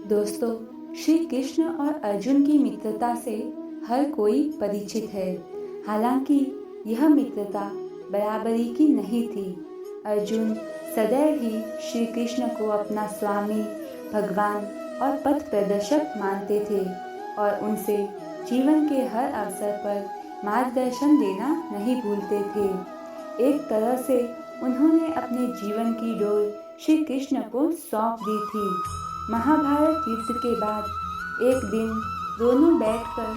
दोस्तों, श्री कृष्ण और अर्जुन की मित्रता से हर कोई परिचित है। हालांकि यह मित्रता बराबरी की नहीं थी। अर्जुन सदैव ही श्री कृष्ण को अपना स्वामी, भगवान और पथ प्रदर्शक मानते थे और उनसे जीवन के हर अवसर पर मार्गदर्शन देना नहीं भूलते थे। एक तरह से उन्होंने अपने जीवन की डोर श्री कृष्ण को सौंप दी थी। महाभारत युद्ध के बाद एक दिन दोनों बैठकर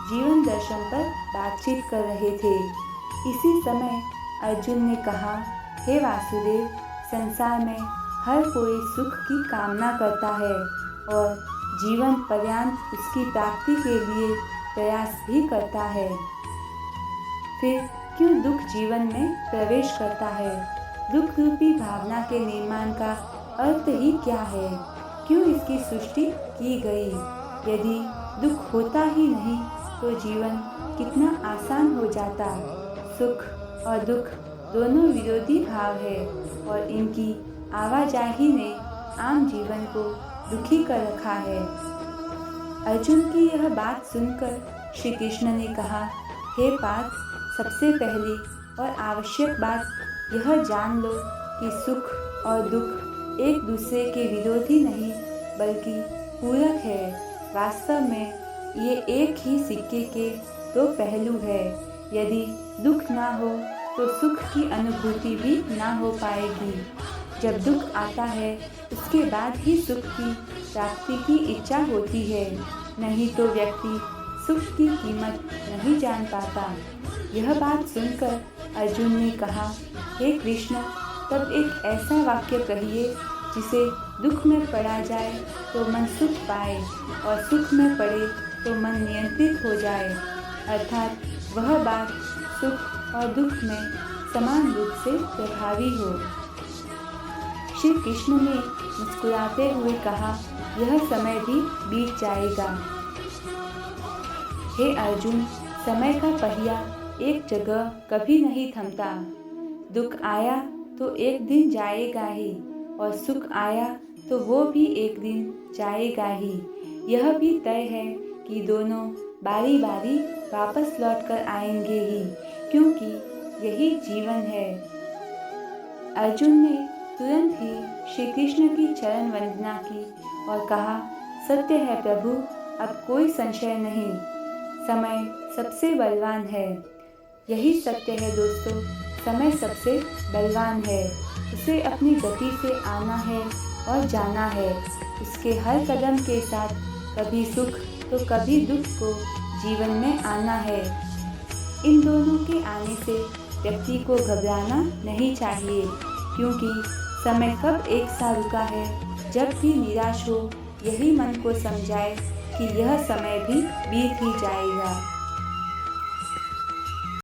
जीवन दर्शन पर बातचीत कर रहे थे। इसी समय अर्जुन ने कहा, हे वासुदेव, संसार में हर कोई सुख की कामना करता है और जीवन पर्यंत उसकी प्राप्ति के लिए प्रयास भी करता है। फिर क्यों दुख जीवन में प्रवेश करता है? दुख रूपी भावना के निर्माण का अर्थ ही क्या है? क्यों इसकी सृष्टि की गई? यदि दुख होता ही नहीं तो जीवन कितना आसान हो जाता। सुख और दुख दोनों विरोधी भाव है और इनकी आवाजाही ने आम जीवन को दुखी कर रखा है। अर्जुन की यह बात सुनकर श्री कृष्ण ने कहा, हे पार्थ, सबसे पहली और आवश्यक बात यह जान लो कि सुख और दुख एक दूसरे के विरोधी नहीं बल्कि पूरक है। वास्तव में ये एक ही सिक्के के दो पहलू है। यदि दुख ना हो तो सुख की अनुभूति भी ना हो पाएगी। जब दुख आता है उसके बाद ही सुख की प्राप्ति की इच्छा होती है, नहीं तो व्यक्ति सुख की कीमत नहीं जान पाता। यह बात सुनकर अर्जुन ने कहा, हे कृष्ण, तब एक ऐसा वाक्य कहिए जिसे दुख में पड़ा जाए तो मन सुख पाए और सुख में पड़े तो मन नियंत्रित हो जाए, अर्थात वह बात सुख और दुख में समान रूप से प्रभावी हो। श्री कृष्ण ने मुस्कुराते हुए कहा, यह समय भी बीत जाएगा। हे अर्जुन, समय का पहिया एक जगह कभी नहीं थमता। दुख आया तो एक दिन जाएगा ही और सुख आया तो वो भी एक दिन जाएगा ही। यह भी तय है कि दोनों बारी बारी वापस लौट कर आएंगे ही, क्योंकि यही जीवन है। अर्जुन ने तुरंत ही श्री कृष्ण की चरण वंदना की और कहा, सत्य है प्रभु, अब कोई संशय नहीं, समय सबसे बलवान है। यही सत्य है दोस्तों, समय सबसे बलवान है। उसे अपनी गति से आना है और जाना है। उसके हर कदम के साथ कभी सुख तो कभी दुख को जीवन में आना है। इन दोनों के आने से व्यक्ति को घबराना नहीं चाहिए, क्योंकि समय कब एक सा रुका है। जब भी निराश हो, यही मन को समझाए कि यह समय भी बीत ही जाएगा।